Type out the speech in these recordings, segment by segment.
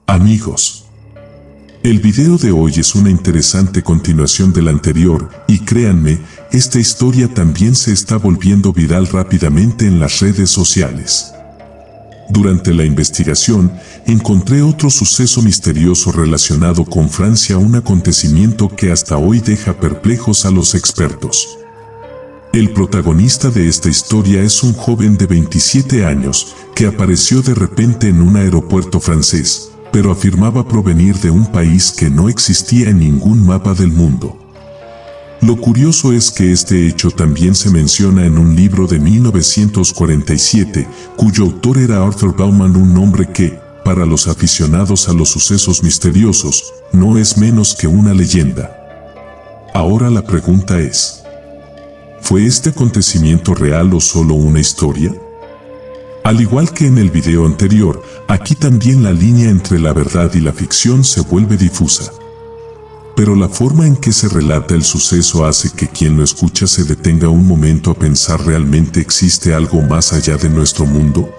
Amigos, el video de hoy es una interesante continuación del anterior y créanme, esta historia también se está volviendo viral rápidamente en las redes sociales. Durante la investigación, encontré otro suceso misterioso relacionado con Francia, un acontecimiento que hasta hoy deja perplejos a los expertos. El protagonista de esta historia es un joven de 27 años que apareció de repente en un aeropuerto francés, pero afirmaba provenir de un país que no existía en ningún mapa del mundo. Lo curioso es que este hecho también se menciona en un libro de 1947, cuyo autor era Arthur Bauman, un nombre que, para los aficionados a los sucesos misteriosos, no es menos que una leyenda. Ahora la pregunta es, ¿fue este acontecimiento real o solo una historia? Al igual que en el video anterior, aquí también la línea entre la verdad y la ficción se vuelve difusa. Pero la forma en que se relata el suceso hace que quien lo escucha se detenga un momento a pensar: ¿realmente existe algo más allá de nuestro mundo?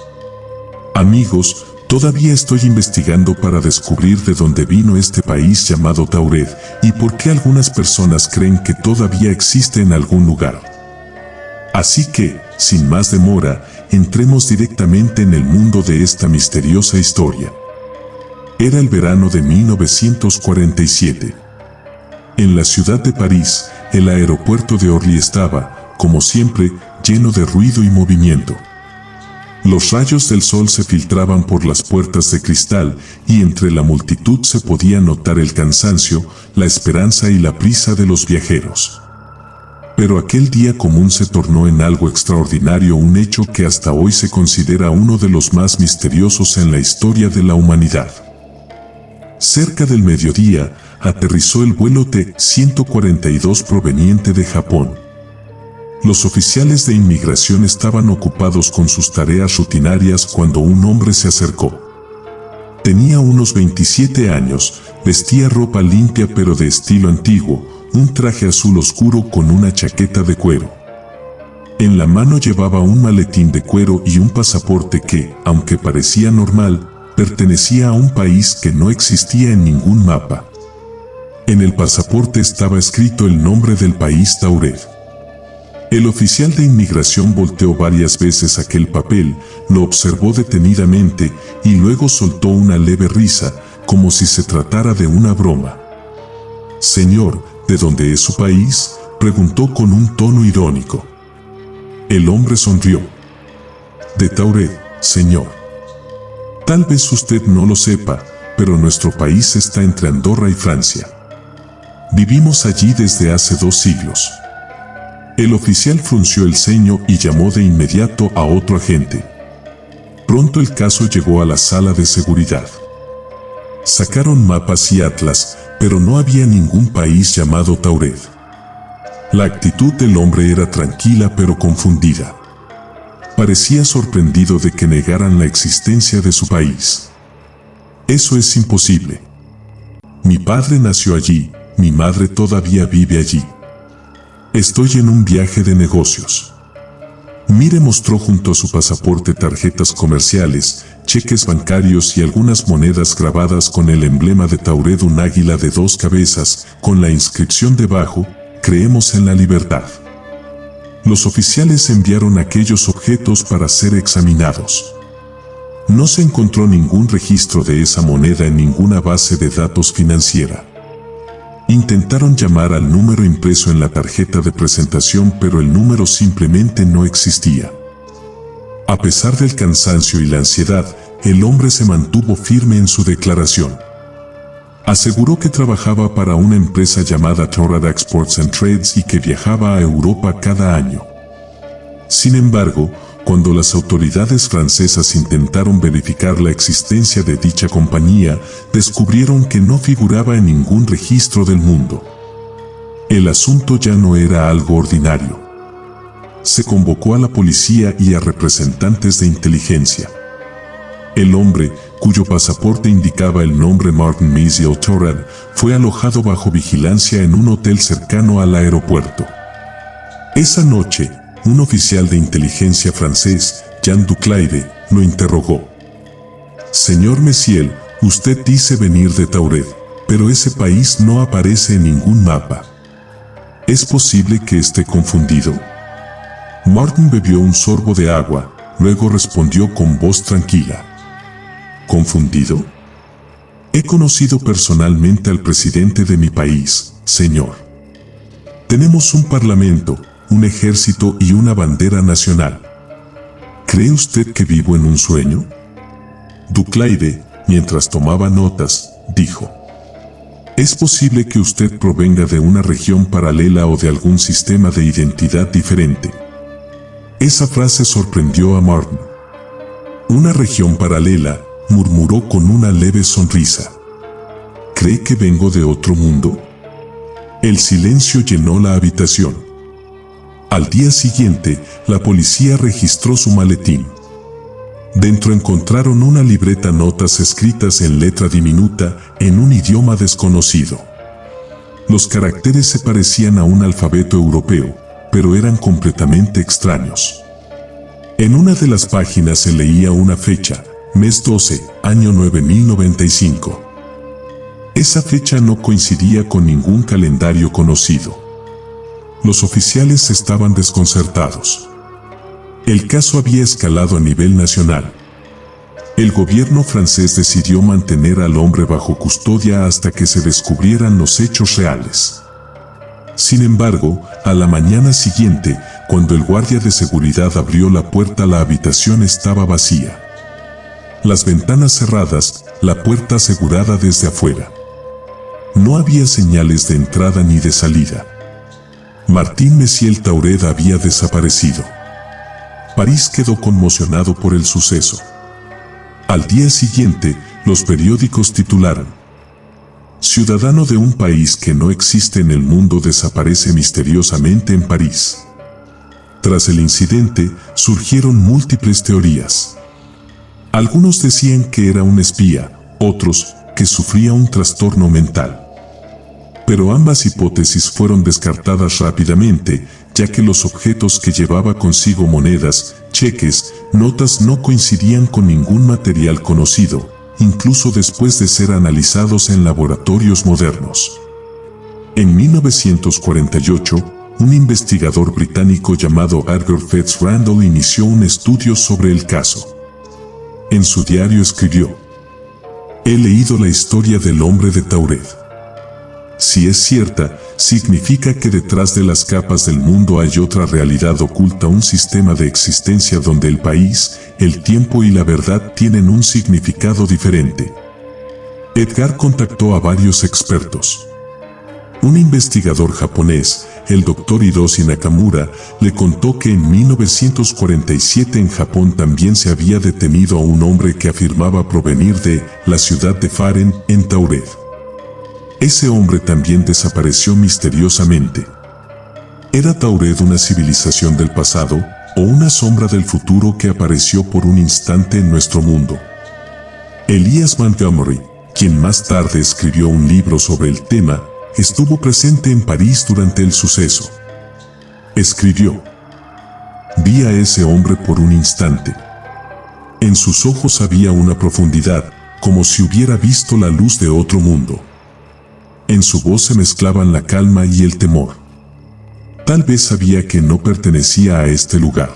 Amigos, todavía estoy investigando para descubrir de dónde vino este país llamado Tauret y por qué algunas personas creen que todavía existe en algún lugar. Así que, sin más demora, entremos directamente en el mundo de esta misteriosa historia. Era el verano de 1947. En la ciudad de París, el aeropuerto de Orly estaba, como siempre, lleno de ruido y movimiento. Los rayos del sol se filtraban por las puertas de cristal y entre la multitud se podía notar el cansancio, la esperanza y la prisa de los viajeros. Pero aquel día común se tornó en algo extraordinario, un hecho que hasta hoy se considera uno de los más misteriosos en la historia de la humanidad. Cerca del mediodía, aterrizó el vuelo T-142 proveniente de Japón. Los oficiales de inmigración estaban ocupados con sus tareas rutinarias cuando un hombre se acercó. Tenía unos 27 años, vestía ropa limpia pero de estilo antiguo, un traje azul oscuro con una chaqueta de cuero. En la mano llevaba un maletín de cuero y un pasaporte que, aunque parecía normal, pertenecía a un país que no existía en ningún mapa. En el pasaporte estaba escrito el nombre del país: Tauret. El oficial de inmigración volteó varias veces aquel papel, lo observó detenidamente y luego soltó una leve risa, como si se tratara de una broma. «Señor, ¿de dónde es su país?», preguntó con un tono irónico. El hombre sonrió. «De Tauret, señor. Tal vez usted no lo sepa, pero nuestro país está entre Andorra y Francia. Vivimos allí desde hace 2 siglos». El oficial frunció el ceño y llamó de inmediato a otro agente. Pronto el caso llegó a la sala de seguridad. Sacaron mapas y atlas, pero no había ningún país llamado Tauret. La actitud del hombre era tranquila pero confundida. Parecía sorprendido de que negaran la existencia de su país. «Eso es imposible. Mi padre nació allí, mi madre todavía vive allí. Estoy en un viaje de negocios». Mire, mostró junto a su pasaporte tarjetas comerciales, cheques bancarios y algunas monedas grabadas con el emblema de Tauret, un águila de 2 cabezas, con la inscripción debajo: «Creemos en la libertad». Los oficiales enviaron aquellos objetos para ser examinados. No se encontró ningún registro de esa moneda en ninguna base de datos financiera. Intentaron llamar al número impreso en la tarjeta de presentación, pero el número simplemente no existía. A pesar del cansancio y la ansiedad, el hombre se mantuvo firme en su declaración. Aseguró que trabajaba para una empresa llamada Tauret Exports and Trades y que viajaba a Europa cada año. Sin embargo, cuando las autoridades francesas intentaron verificar la existencia de dicha compañía, descubrieron que no figuraba en ningún registro del mundo. El asunto ya no era algo ordinario. Se convocó a la policía y a representantes de inteligencia. El hombre, cuyo pasaporte indicaba el nombre Martin Miziel Tauret, fue alojado bajo vigilancia en un hotel cercano al aeropuerto. Esa noche, un oficial de inteligencia francés, Jean Duclaire, lo interrogó. «Señor Miziel, Usted dice venir de Tauret, pero ese país no aparece en ningún mapa. ¿Es posible que esté confundido? Martin bebió un sorbo de agua, luego respondió con voz tranquila. ¿Confundido? He conocido personalmente al presidente de mi país, señor. Tenemos un parlamento, un ejército y una bandera nacional. ¿Cree usted que vivo en un sueño? Duclayde, mientras tomaba notas, dijo: ¿Es posible que usted provenga de una región paralela o de algún sistema de identidad diferente? Esa frase sorprendió a Martin. ¿Una región paralela?, murmuró con una leve sonrisa. ¿Cree que vengo de otro mundo? El silencio llenó la habitación. Al día siguiente, la policía registró su maletín. Dentro encontraron una libreta, notas escritas en letra diminuta en un idioma desconocido. Los caracteres se parecían a un alfabeto europeo, pero eran completamente extraños. En una de las páginas se leía una fecha: mes 12, año 9095. Esa fecha no coincidía con ningún calendario conocido. Los oficiales estaban desconcertados. El caso había escalado a nivel nacional. El gobierno francés decidió mantener al hombre bajo custodia hasta que se descubrieran los hechos reales. Sin embargo, a la mañana siguiente, cuando el guardia de seguridad abrió la puerta, la habitación estaba vacía. Las ventanas cerradas, la puerta asegurada desde afuera. No había señales de entrada ni de salida. Martin Messier Tauret había desaparecido. París quedó conmocionado por el suceso. Al día siguiente, los periódicos titularon: ciudadano de un país que no existe en el mundo desaparece misteriosamente en París. Tras el incidente, surgieron múltiples teorías. Algunos decían que era un espía, otros que sufría un trastorno mental. Pero ambas hipótesis fueron descartadas rápidamente, ya que los objetos que llevaba consigo, monedas, cheques, notas, no coincidían con ningún material conocido, incluso después de ser analizados en laboratorios modernos. En 1948, un investigador británico llamado Edgar Fitz Randall inició un estudio sobre el caso. En su diario escribió: he leído la historia del hombre de Tauret. Si es cierta, significa que detrás de las capas del mundo hay otra realidad oculta, un sistema de existencia donde el país, el tiempo y la verdad tienen un significado diferente. Edgar contactó a varios expertos. Un investigador japonés, el Dr. Hiroshi Nakamura, le contó que en 1947 en Japón también se había detenido a un hombre que afirmaba provenir de la ciudad de Faren, en Tauret. Ese hombre también desapareció misteriosamente. ¿Era Tauret una civilización del pasado o una sombra del futuro que apareció por un instante en nuestro mundo? Elias Montgomery, quien más tarde escribió un libro sobre el tema, estuvo presente en París durante el suceso. Escribió: vi a ese hombre por un instante. En sus ojos había una profundidad, como si hubiera visto la luz de otro mundo. En su voz se mezclaban la calma y el temor. Tal vez sabía que no pertenecía a este lugar.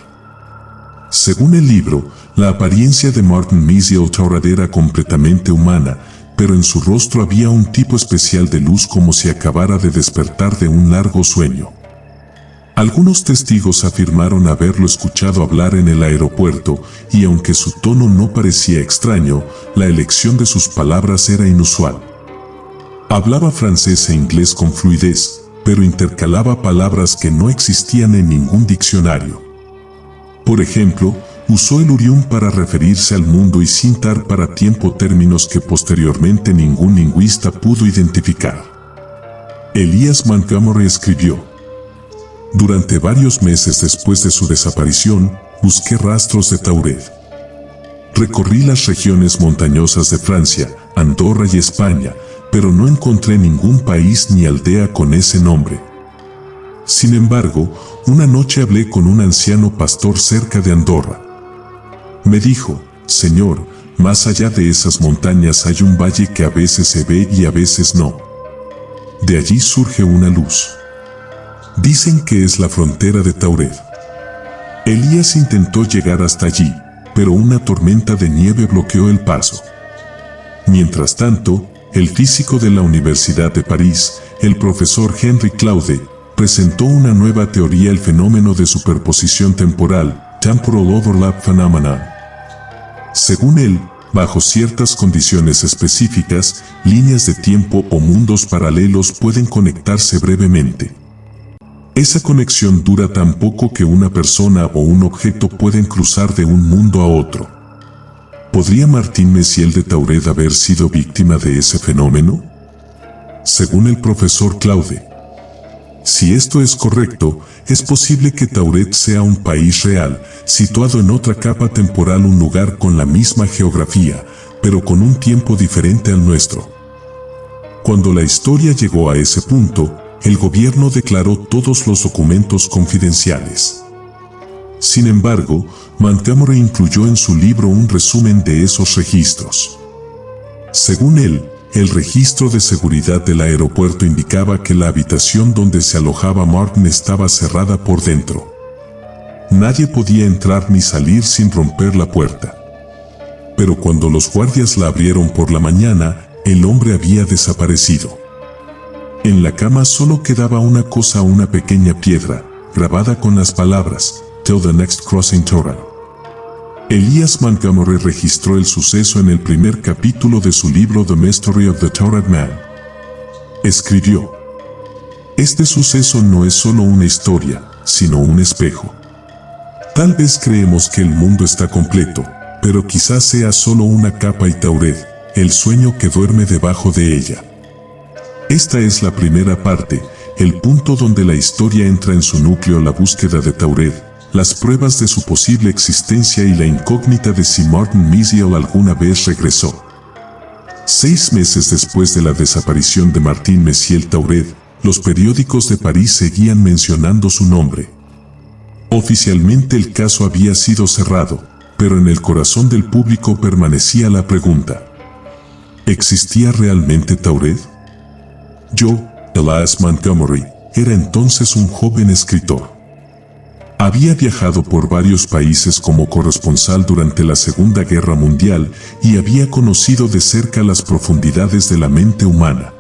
Según el libro, la apariencia de Martin Messier Tauret era completamente humana, pero en su rostro había un tipo especial de luz, como si acabara de despertar de un largo sueño. Algunos testigos afirmaron haberlo escuchado hablar en el aeropuerto, y aunque su tono no parecía extraño, la elección de sus palabras era inusual. Hablaba francés e inglés con fluidez, pero intercalaba palabras que no existían en ningún diccionario. Por ejemplo, usó el urium para referirse al mundo y sintar para tiempo, términos que posteriormente ningún lingüista pudo identificar. Elias Montgomery escribió: durante varios meses después de su desaparición, busqué rastros de Tauret. Recorrí las regiones montañosas de Francia, Andorra y España, pero no encontré ningún país ni aldea con ese nombre. Sin embargo, una noche hablé con un anciano pastor cerca de Andorra. Me dijo: Señor, más allá de esas montañas hay un valle que a veces se ve y a veces no. De allí surge una luz. Dicen que es la frontera de Tauret. Elías intentó llegar hasta allí, pero una tormenta de nieve bloqueó el paso. Mientras tanto, el físico de la Universidad de París, el profesor Henri Claude, presentó una nueva teoría, el fenómeno de superposición temporal, Temporal Overlap Phenomenon. Según él, bajo ciertas condiciones específicas, líneas de tiempo o mundos paralelos pueden conectarse brevemente. Esa conexión dura tan poco que una persona o un objeto pueden cruzar de un mundo a otro. ¿Podría Martín Messier de Tauret haber sido víctima de ese fenómeno? Según el profesor Claude, si esto es correcto, es posible que Tauret sea un país real, situado en otra capa temporal, un lugar con la misma geografía, pero con un tiempo diferente al nuestro. Cuando la historia llegó a ese punto, el gobierno declaró todos los documentos confidenciales. Sin embargo, Montgomery incluyó en su libro un resumen de esos registros. Según él, el registro de seguridad del aeropuerto indicaba que la habitación donde se alojaba Martin estaba cerrada por dentro. Nadie podía entrar ni salir sin romper la puerta. Pero cuando los guardias la abrieron por la mañana, el hombre había desaparecido. En la cama solo quedaba una cosa, una pequeña piedra, grabada con las palabras, "Till the next crossing Torah". Elías Montgomery registró el suceso en el primer capítulo de su libro The Mystery of the Torah Man. Escribió: "Este suceso no es solo una historia, sino un espejo. Tal vez creemos que el mundo está completo, pero quizás sea solo una capa y Tauret, el sueño que duerme debajo de ella". Esta es la primera parte, el punto donde la historia entra en su núcleo, la búsqueda de Tauret, las pruebas de su posible existencia y la incógnita de si Martin Messier alguna vez regresó. 6 meses después de la desaparición de Martin Messier Tauret, los periódicos de París seguían mencionando su nombre. Oficialmente el caso había sido cerrado, pero en el corazón del público permanecía la pregunta: ¿existía realmente Tauret? Yo, Elias Montgomery, era entonces un joven escritor. Había viajado por varios países como corresponsal durante la Segunda Guerra Mundial y había conocido de cerca las profundidades de la mente humana.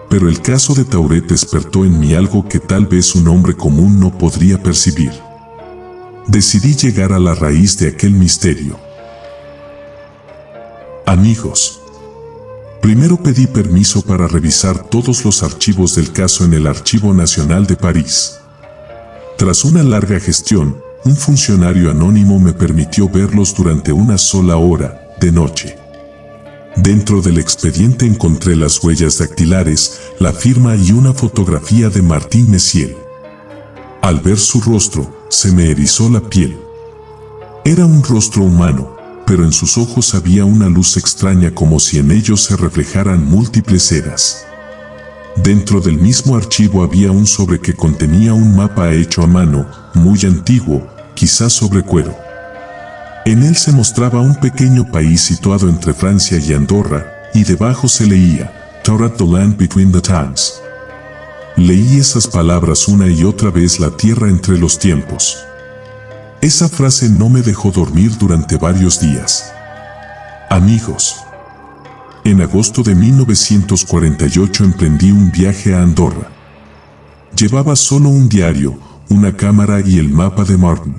Pero el caso de Tauret despertó en mí algo que tal vez un hombre común no podría percibir. Decidí llegar a la raíz de aquel misterio. Amigos, primero pedí permiso para revisar todos los archivos del caso en el Archivo Nacional de París. Tras una larga gestión, un funcionario anónimo me permitió verlos durante una sola hora, de noche. Dentro del expediente encontré las huellas dactilares, la firma y una fotografía de Martin Messier. Al ver su rostro, se me erizó la piel. Era un rostro humano, pero en sus ojos había una luz extraña, como si en ellos se reflejaran múltiples eras. Dentro del mismo archivo había un sobre que contenía un mapa hecho a mano, muy antiguo, quizás sobre cuero. En él se mostraba un pequeño país situado entre Francia y Andorra, y debajo se leía, "Tauret, the land between the times". Leí esas palabras una y otra vez, la tierra entre los tiempos. Esa frase no me dejó dormir durante varios días. Amigos, en agosto de 1948 emprendí un viaje a Andorra. Llevaba solo un diario, una cámara y el mapa de Martin.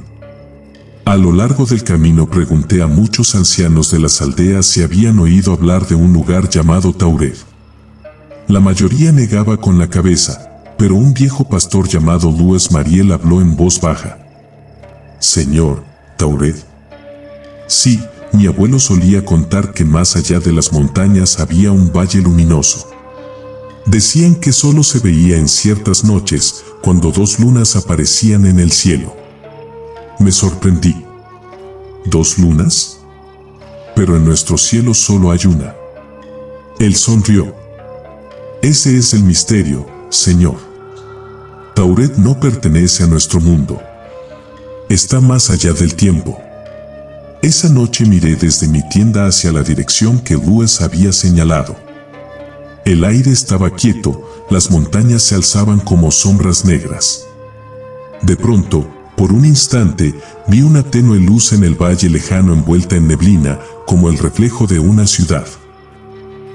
A lo largo del camino pregunté a muchos ancianos de las aldeas si habían oído hablar de un lugar llamado Tauret. La mayoría negaba con la cabeza, pero un viejo pastor llamado Louis Mariel habló en voz baja. "Señor, ¿Tauret?". Sí, mi abuelo solía contar que más allá de las montañas había un valle luminoso. Decían que solo se veía en ciertas noches, cuando 2 lunas aparecían en el cielo. Me sorprendí. ¿2 lunas? Pero en nuestro cielo solo hay una. Él sonrió. Ese es el misterio, señor. Tauret no pertenece a nuestro mundo. Está más allá del tiempo. Esa noche miré desde mi tienda hacia la dirección que Lewis había señalado. El aire estaba quieto, las montañas se alzaban como sombras negras. De pronto, por un instante, vi una tenue luz en el valle lejano envuelta en neblina, como el reflejo de una ciudad.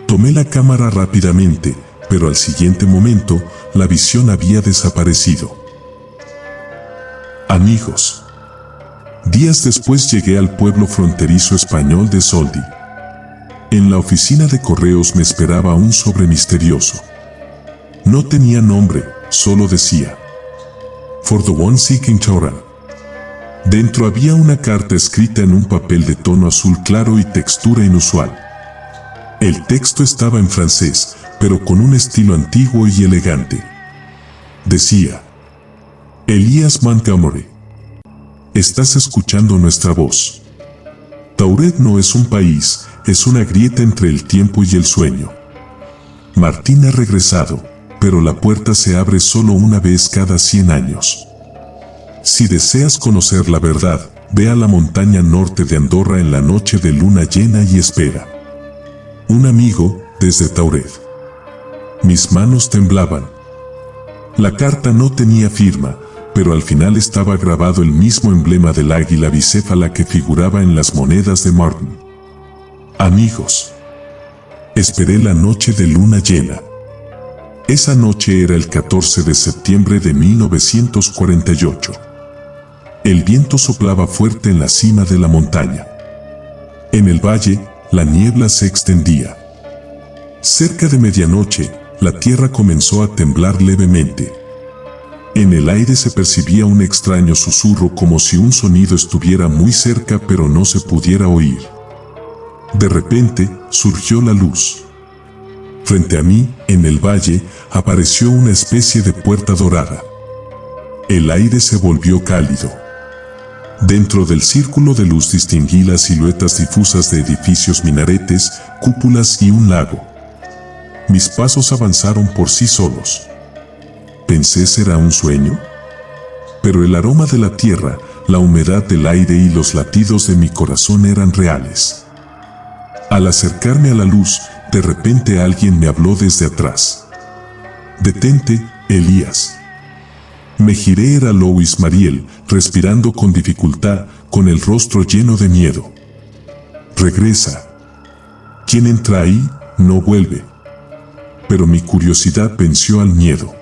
Tomé la cámara rápidamente, pero al siguiente momento, la visión había desaparecido. Amigos. Días después llegué al pueblo fronterizo español de Soldi. En la oficina de correos me esperaba un sobre misterioso. No tenía nombre, solo decía: For the one seeking Torah. Dentro había una carta escrita en un papel de tono azul claro y textura inusual. El texto estaba en francés, pero con un estilo antiguo y elegante. Decía: Elías Montgomery, estás escuchando nuestra voz. Tauret no es un país, es una grieta entre el tiempo y el sueño. Martín ha regresado, pero la puerta se abre solo una vez cada 100 años. Si deseas conocer la verdad, ve a la montaña norte de Andorra en la noche de luna llena y espera. Un amigo, desde Tauret. Mis manos temblaban. La carta no tenía firma, pero al final estaba grabado el mismo emblema del águila bicéfala que figuraba en las monedas de Martin. Amigos. Esperé la noche de luna llena. Esa noche era el 14 de septiembre de 1948. El viento soplaba fuerte en la cima de la montaña. En el valle, la niebla se extendía. Cerca de medianoche, la tierra comenzó a temblar levemente. En el aire se percibía un extraño susurro como si un sonido estuviera muy cerca pero no se pudiera oír. De repente, surgió la luz. Frente a mí, en el valle, apareció una especie de puerta dorada. El aire se volvió cálido. Dentro del círculo de luz distinguí las siluetas difusas de edificios, minaretes, cúpulas y un lago. Mis pasos avanzaron por sí solos. Pensé, ¿será un sueño? Pero el aroma de la tierra, la humedad del aire y los latidos de mi corazón eran reales. Al acercarme a la luz, de repente alguien me habló desde atrás. «Detente, Elías». Me giré, era Louis Mariel, respirando con dificultad, con el rostro lleno de miedo. «Regresa. Quien entra ahí, no vuelve». Pero mi curiosidad venció al miedo.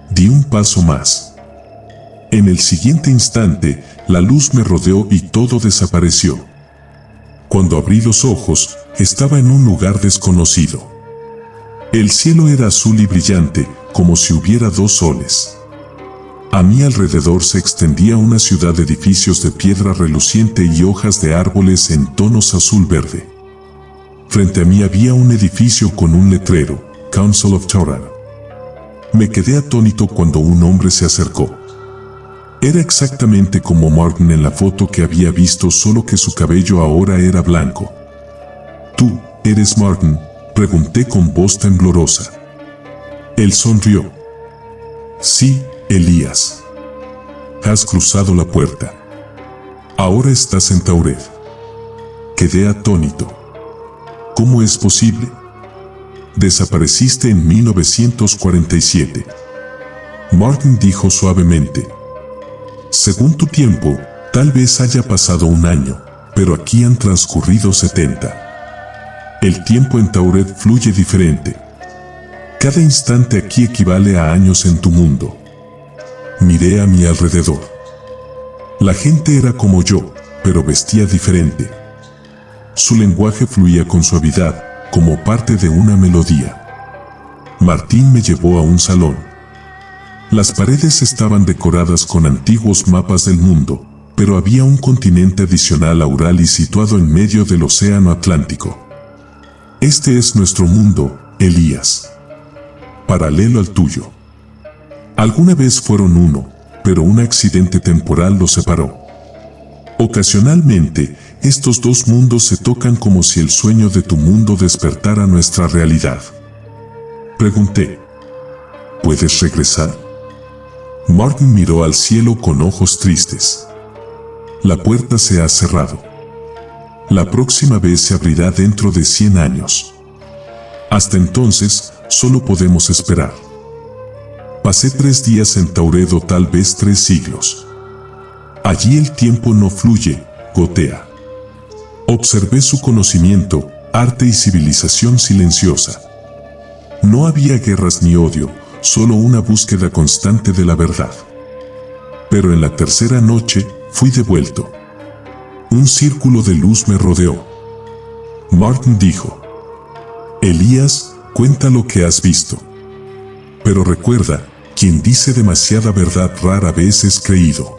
Di un paso más. En el siguiente instante, la luz me rodeó y todo desapareció. Cuando abrí los ojos, estaba en un lugar desconocido. El cielo era azul y brillante, como si hubiera dos soles. A mi alrededor se extendía una ciudad de edificios de piedra reluciente y hojas de árboles en tonos azul-verde. Frente a mí había un edificio con un letrero, Council of Torah. Me quedé atónito cuando un hombre se acercó. Era exactamente como Martin en la foto que había visto, solo que su cabello ahora era blanco. «¿Tú eres Martin?», pregunté con voz temblorosa. Él sonrió. «Sí, Elías. Has cruzado la puerta. Ahora estás en Tauret». Quedé atónito. «¿Cómo es posible? Desapareciste en 1947. Martin dijo suavemente. «Según tu tiempo, tal vez haya pasado un año, pero aquí han transcurrido 70. El tiempo en Tauret fluye diferente. Cada instante aquí equivale a años en tu mundo». Miré a mi alrededor. La gente era como yo, pero vestía diferente. Su lenguaje fluía con suavidad, como parte de una melodía. Martín me llevó a un salón. Las paredes estaban decoradas con antiguos mapas del mundo, pero había un continente adicional a Urali situado en medio del océano Atlántico. «Este es nuestro mundo, Elías. Paralelo al tuyo. Alguna vez fueron uno, pero un accidente temporal los separó. Ocasionalmente, estos dos mundos se tocan como si el sueño de tu mundo despertara nuestra realidad». Pregunté. «¿Puedes regresar?». Martin miró al cielo con ojos tristes. «La puerta se ha cerrado. La próxima vez se abrirá dentro de 100 años. Hasta entonces, solo podemos esperar. Pasé 3 días en Tauret o tal vez 3 siglos. Allí el tiempo no fluye, gotea. Observé su conocimiento, arte y civilización silenciosa. No había guerras ni odio, solo una búsqueda constante de la verdad. Pero en la tercera noche, fui devuelto. Un círculo de luz me rodeó. Martin dijo: Elías, cuenta lo que has visto. Pero recuerda, quien dice demasiada verdad rara vez es creído.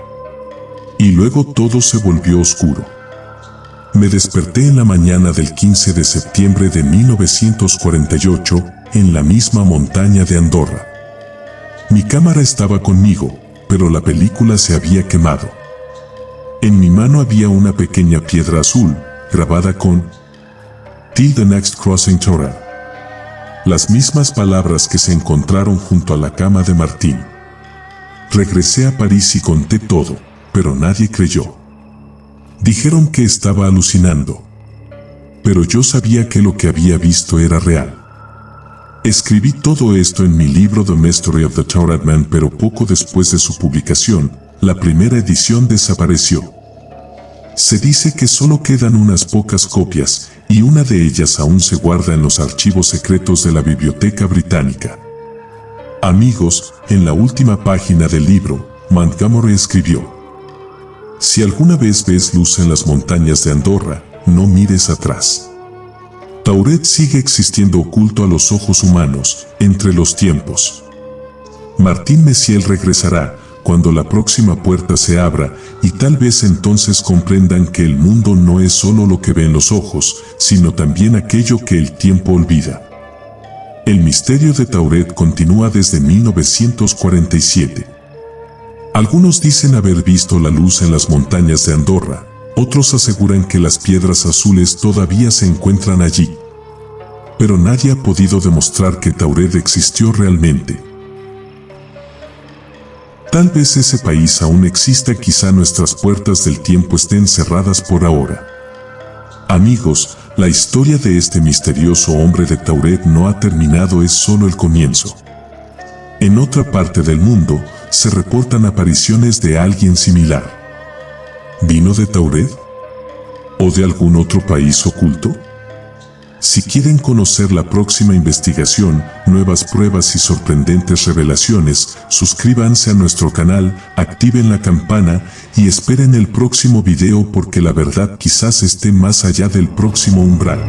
Y luego todo se volvió oscuro. Me desperté en la mañana del 15 de septiembre de 1948, en la misma montaña de Andorra. Mi cámara estaba conmigo, pero la película se había quemado. En mi mano había una pequeña piedra azul, grabada con "Till the next crossing Torah". Las mismas palabras que se encontraron junto a la cama de Martín. Regresé a París y conté todo, pero nadie creyó. Dijeron que estaba alucinando. Pero yo sabía que lo que había visto era real. Escribí todo esto en mi libro The Mystery of the Torah Man, pero poco después de su publicación, la primera edición desapareció. Se dice que solo quedan unas pocas copias, y una de ellas aún se guarda en los archivos secretos de la Biblioteca Británica. Amigos, en la última página del libro, Montgomery escribió: Si alguna vez ves luz en las montañas de Andorra, no mires atrás. Tauret sigue existiendo oculto a los ojos humanos, entre los tiempos. Martín Messiel regresará cuando la próxima puerta se abra, y tal vez entonces comprendan que el mundo no es solo lo que ven los ojos, sino también aquello que el tiempo olvida. El misterio de Tauret continúa desde 1947. Algunos dicen haber visto la luz en las montañas de Andorra, otros aseguran que las piedras azules todavía se encuentran allí. Pero nadie ha podido demostrar que Tauret existió realmente. Tal vez ese país aún exista, quizá nuestras puertas del tiempo estén cerradas por ahora. Amigos, la historia de este misterioso hombre de Tauret no ha terminado, es solo el comienzo. En otra parte del mundo, se reportan apariciones de alguien similar. ¿Vino de Tauret? ¿O de algún otro país oculto? Si quieren conocer la próxima investigación, nuevas pruebas y sorprendentes revelaciones, suscríbanse a nuestro canal, activen la campana y esperen el próximo video, porque la verdad quizás esté más allá del próximo umbral.